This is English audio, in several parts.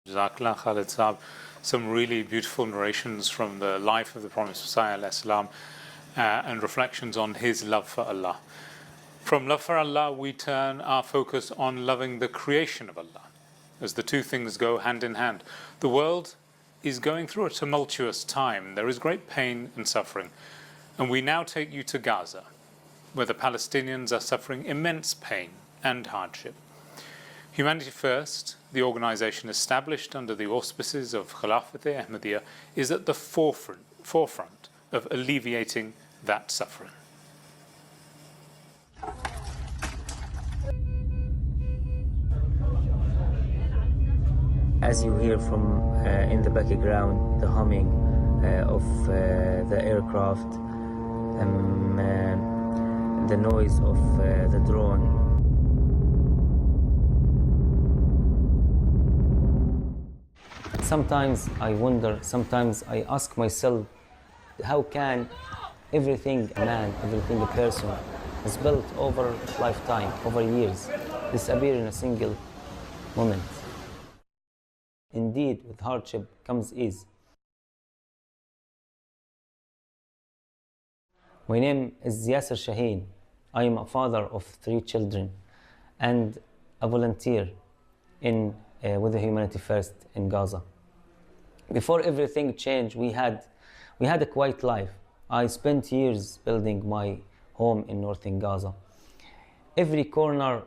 Jazakallah Khalid Saab, some really beautiful narrations from the life of the Promised Messiah ﷺ, and reflections on his love for Allah. From love for Allah, we turn our focus on loving the creation of Allah, as the two things go hand in hand. The world is going through a tumultuous time. There is great pain and suffering. And we now take you to Gaza, where the Palestinians are suffering immense pain and hardship. Humanity First, the organization established under the auspices of Khilafat-e Ahmadiyya, is at the forefront of alleviating that suffering. As you hear from in the background, the humming of the aircraft, the noise of the drone. Sometimes I wonder, sometimes I ask myself, how can everything a man, everything a person has built over lifetime, over years, disappear in a single moment? Indeed, with hardship comes ease. My name is Yasser Shaheen. I am a father of 3 children and a volunteer with the Humanity First in Gaza. Before everything changed, we had a quiet life. I spent years building my home in northern Gaza. Every corner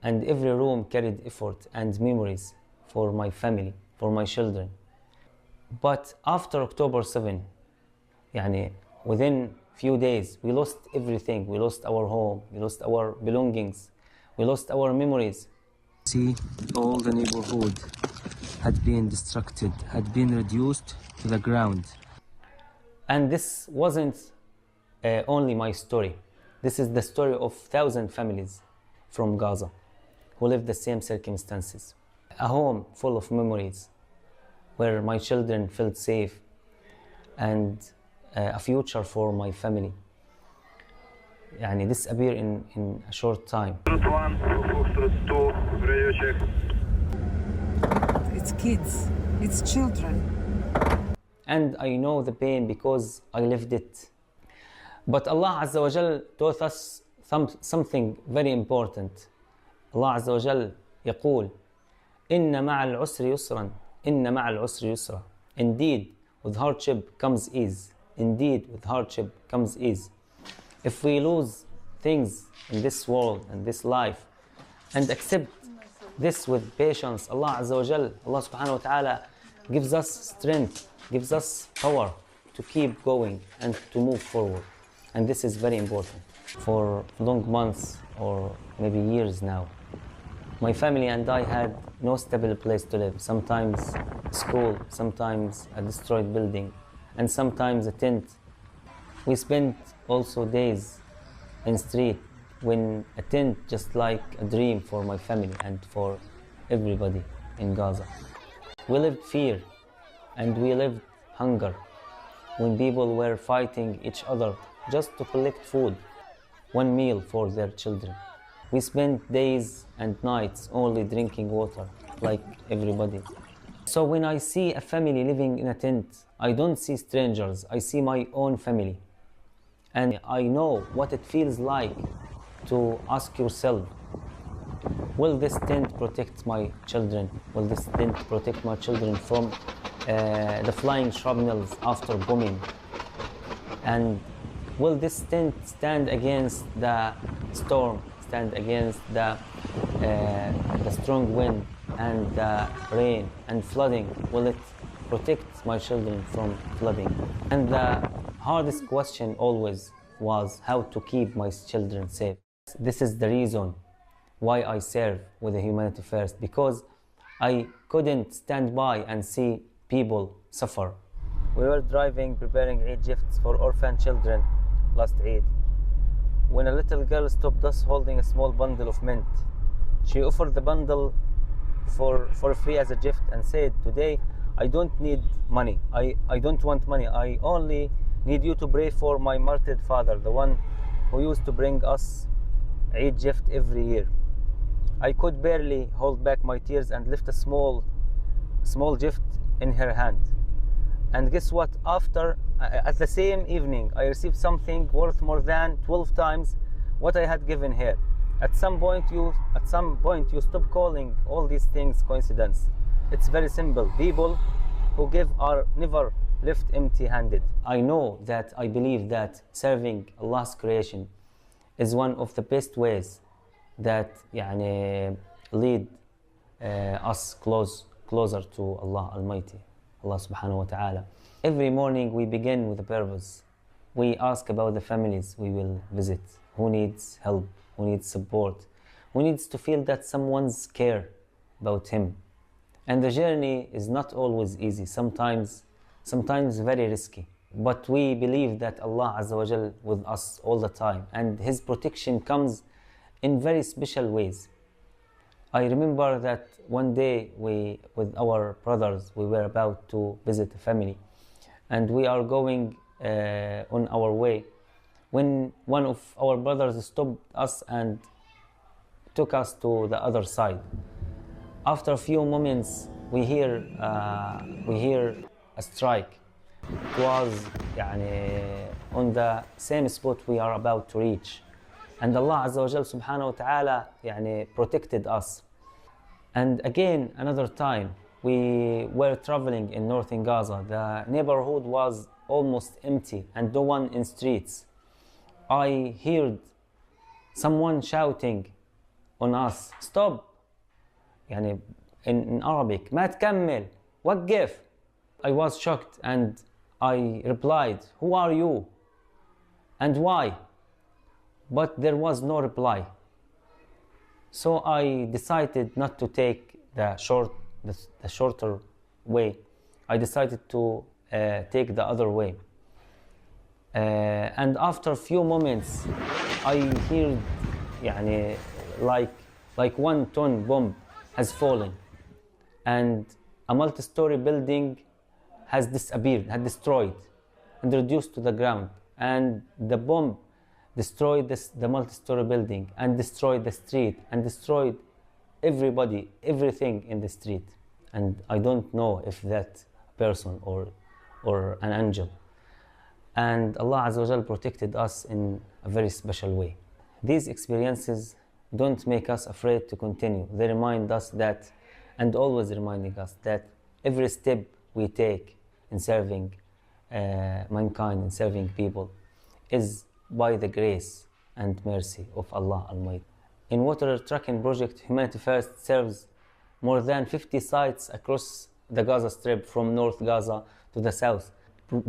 and every room carried effort and memories for my family, for my children. But after October 7, within few days, we lost everything. We lost our home, we lost our belongings, we lost our memories. See, all the neighborhood had been destructed, had been reduced to the ground. And this wasn't only my story. This is the story of 1,000 families from Gaza who live the same circumstances. A home full of memories where my children felt safe and a future for my family. This appeared in a short time. It's kids, it's children. And I know the pain because I lived it. But Allah Azza wa Jal taught us something very important. Allah Azza wa Jal يقول إن مع العسر يسرا إن مع العسر يسرا. Indeed, with hardship comes ease. Indeed, with hardship comes ease. If we lose things in this world and this life and accept this with patience, Allah Azza wa Jal, Allah subhanahu wa ta'ala gives us strength, gives us power to keep going and to move forward. And this is very important. For long months or maybe years now, my family and I had no stable place to live. Sometimes school, sometimes a destroyed building, and sometimes a tent. We spent also days in street when a tent just like a dream for my family and for everybody in Gaza. We lived fear and we lived hunger when people were fighting each other just to collect food, one meal for their children. We spent days and nights only drinking water like everybody. So when I see a family living in a tent, I don't see strangers, I see my own family. And I know what it feels like to ask yourself, will this tent protect my children? Will this tent protect my children from the flying shrapnels after bombing? And will this tent stand against the storm, stand against the strong wind and the rain and flooding? Will it protect my children from flooding? And the hardest question always was how to keep my children safe. This is the reason why I serve with the Humanity First, because I couldn't stand by and see people suffer. We were driving, preparing Eid gifts for orphan children last Eid, when a little girl stopped us holding a small bundle of mint. She offered the bundle for free as a gift and said, "Today I don't need money. I don't want money. I only need you to pray for my martyred father, the one who used to bring us Eid gift every year." I could barely hold back my tears and lift a small small gift in her hand. And guess what? After, at the same evening, I received something worth more than 12 times what I had given her. At some point, you stop calling all these things coincidence. It's very simple. People who give are never left empty-handed. I know that I believe that serving Allah's creation is one of the best ways that lead us closer to Allah Almighty, Allah Subhanahu wa Ta'ala. Every morning we begin with a purpose. We ask about the families we will visit, who needs help, who needs support, who needs to feel that someone's care about him. And the journey is not always easy, sometimes very risky. But we believe that Allah Azza wa Jal with us all the time, and His protection comes in very special ways. I remember that one day with our brothers, we were about to visit a family, and we are going on our way when one of our brothers stopped us and took us to the other side. After a few moments, we hear a strike. It was on the same spot we are about to reach. And Allah Azza wa Jal Subhanahu wa Ta'ala protected us. And again, another time, we were traveling in northern Gaza. The neighborhood was almost empty and no one in streets. I heard someone shouting on us, stop! In Arabic, ما تكمل, وقف. I was shocked and I replied, who are you? And why? But there was no reply. So I decided not to take the shorter way. I decided to take the other way. And after a few moments, I heard like 1 ton bomb has fallen, and a multi-story building has disappeared, had destroyed, and reduced to the ground. And the bomb destroyed the multi-story building, and destroyed the street, and destroyed everybody, everything in the street. And I don't know if that person or an angel. And Allah Azza wa Jal protected us in a very special way. These experiences don't make us afraid to continue. They remind us that, and always reminding us that every step we take in serving mankind, in serving people, is by the grace and mercy of Allah Almighty. In Water Trucking Project, Humanity First serves more than 50 sites across the Gaza Strip, from North Gaza to the south,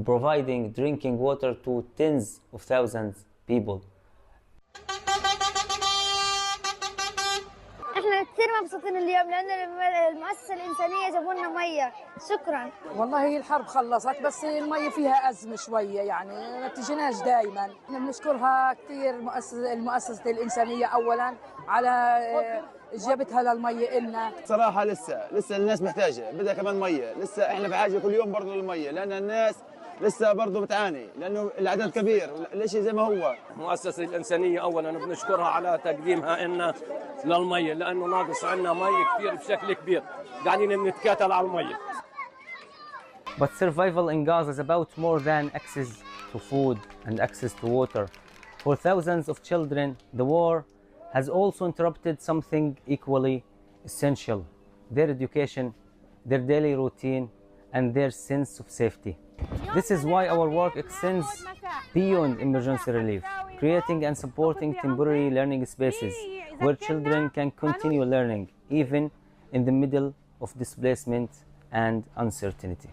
providing drinking water to tens of thousands people. احنا كثير مبسوطين اليوم لأن المؤسسة الإنسانية جابوا لنا مية. شكرا. والله هي الحرب خلصت، بس المية فيها أزمة شوية، ما بتجيناش دائما. احنا بنشكرها كثير المؤسسة الإنسانية أولا على جابتها للمية إلنا. صراحة لسه الناس محتاجة، بدها كمان مية، لسه احنا بحاجة كل يوم برضه للمية، لأن الناس لسه برضه بتعاني، لأنه العدد كبير، الشيء زي ما هو. المؤسسة الإنسانية أولاً بنشكرها على تقديمها لنا للمية، لأنه ناقص عنا مية كثير بشكل كبير، قاعدين بنتكاتل على المية. But survival in Gaza is about more than access to food and access to water. For thousands of children, the war has also interrupted something equally essential: their education, their daily routine, and their sense of safety. This is why our work extends beyond emergency relief, creating and supporting temporary learning spaces where children can continue learning even in the middle of displacement and uncertainty.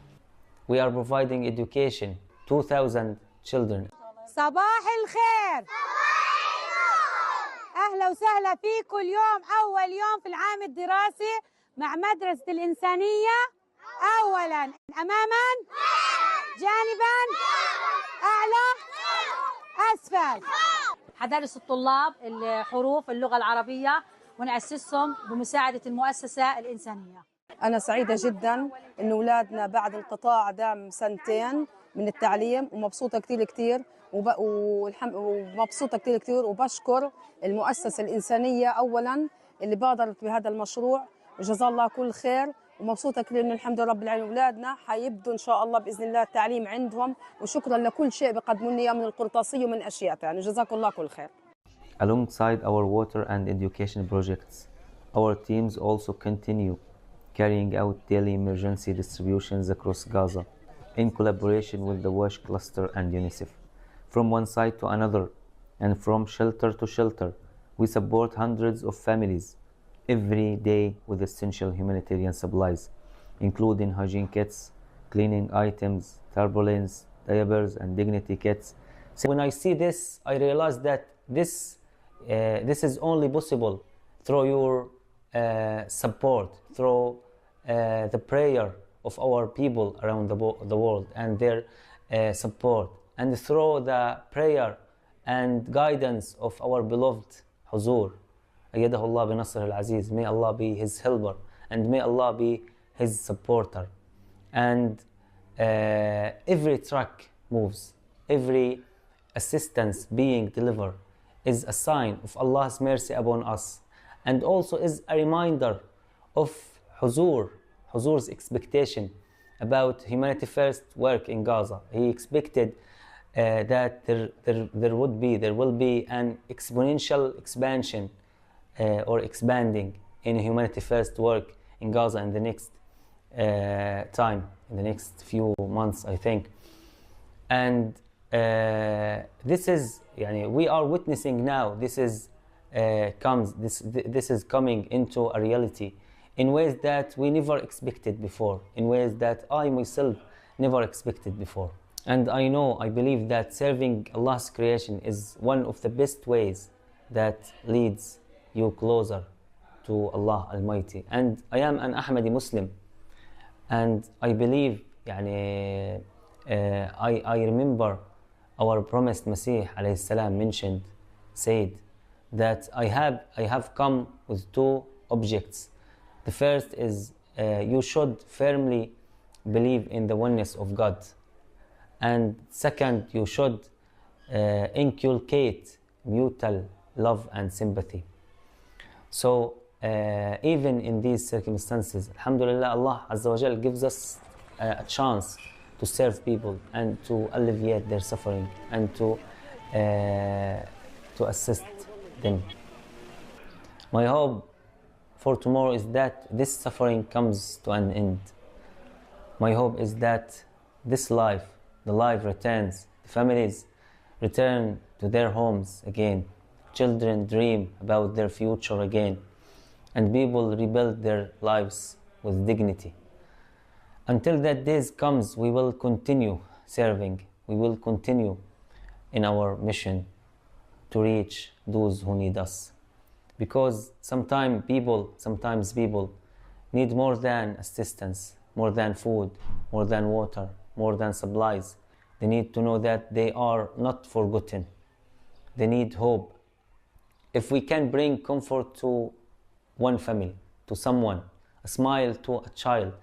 We are providing education to 2,000 children. صباح الخير. أهلا وسهلا فيكم اليوم أول يوم في العام الدراسي مع مدرسة الإنسانية. أولاً أماماً، جانباً، أعلى، أسفل. حدرس الطلاب الحروف اللغة العربية ونأسسهم بمساعدة المؤسسة الإنسانية. أنا سعيدة جداً إن أولادنا بعد انقطاع دام 2 سنين من التعليم، ومبسوطة كتير ومبسوطة كتير وبشكر المؤسسة الإنسانية أولاً اللي بادرت بهذا المشروع، وجزا الله كل خير، ومبسوطة كثير إنه الحمد لله رب العالمين أولادنا حيبدوا إن شاء الله بإذن الله التعليم عندهم، وشكرا لكل شيء بقدموا لنا إياه من القرطاسية ومن أشياء ثانية. جزاكم الله كل خير. Alongside our water and education projects, our teams also continue carrying out daily emergency distributions across Gaza in collaboration with the WASH cluster and UNICEF. From one site to another and from shelter to shelter, we support hundreds of families every day with essential humanitarian supplies, including hygiene kits, cleaning items, tarpaulins, diapers, and dignity kits. So when I see this, I realize that this is only possible through your support, through the prayer of our people around the world and their support, and through the prayer and guidance of our beloved Huzur. أيده الله بنصره العزيز. May Allah be his helper and may Allah be his supporter. And every truck moves, every assistance being delivered is a sign of Allah's mercy upon us, and also is a reminder of Huzur's expectation about humanity first work in Gaza. He expected that there will be an exponential expansion or expanding in humanity first work in Gaza in the next time, in the next few months, I think. And this is, we are witnessing now, this is coming into a reality in ways that we never expected before, in ways that I myself never expected before. And I believe that serving Allah's creation is one of the best ways that leads you closer to Allah Almighty. And I am an Ahmadi Muslim, and I believe, I remember our promised Masih alayhi salam said that I have come with two objects. The first is you should firmly believe in the oneness of God, and second, you should inculcate mutual love and sympathy. So even in these circumstances, alhamdulillah, Allah Azza wa Jal gives us a chance to serve people and to alleviate their suffering and to assist them. My hope for tomorrow is that this suffering comes to an end. My hope is that this life, the life returns, the families return to their homes again, children dream about their future again, and people rebuild their lives with dignity. Until that day comes, we will continue serving, we will continue in our mission to reach those who need us. Because sometimes people need more than assistance, more than food, more than water, more than supplies. They need to know that they are not forgotten. They need hope. If we can bring comfort to one family, to someone, a smile to a child,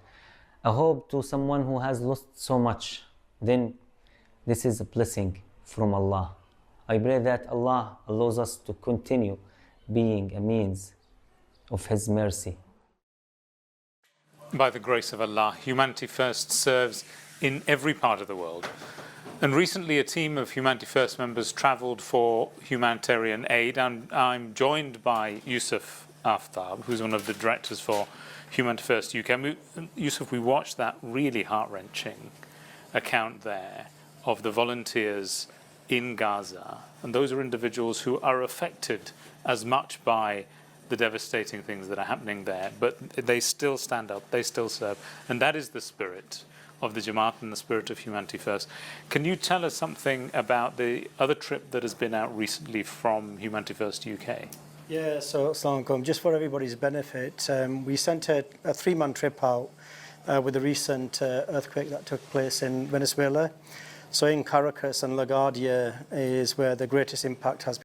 a hope to someone who has lost so much, then this is a blessing from Allah. I pray that Allah allows us to continue being a means of His mercy. By the grace of Allah, Humanity First serves in every part of the world. And recently a team of Humanity First members travelled for humanitarian aid, and I'm joined by Yusuf Aftab, who's one of the directors for Humanity First UK. Yusuf, we watched that really heart-wrenching account there of the volunteers in Gaza, and those are individuals who are affected as much by the devastating things that are happening there, but they still stand up, they still serve, and that is the spirit of the Jamaat and the spirit of Humanity First. Can you tell us something about the other trip that has been out recently from Humanity First UK? Yeah, so Assalamu alaikum. Just for everybody's benefit, we sent a 3-man trip out with the recent earthquake that took place in Venezuela. So in Caracas and LaGuardia is where the greatest impact has been.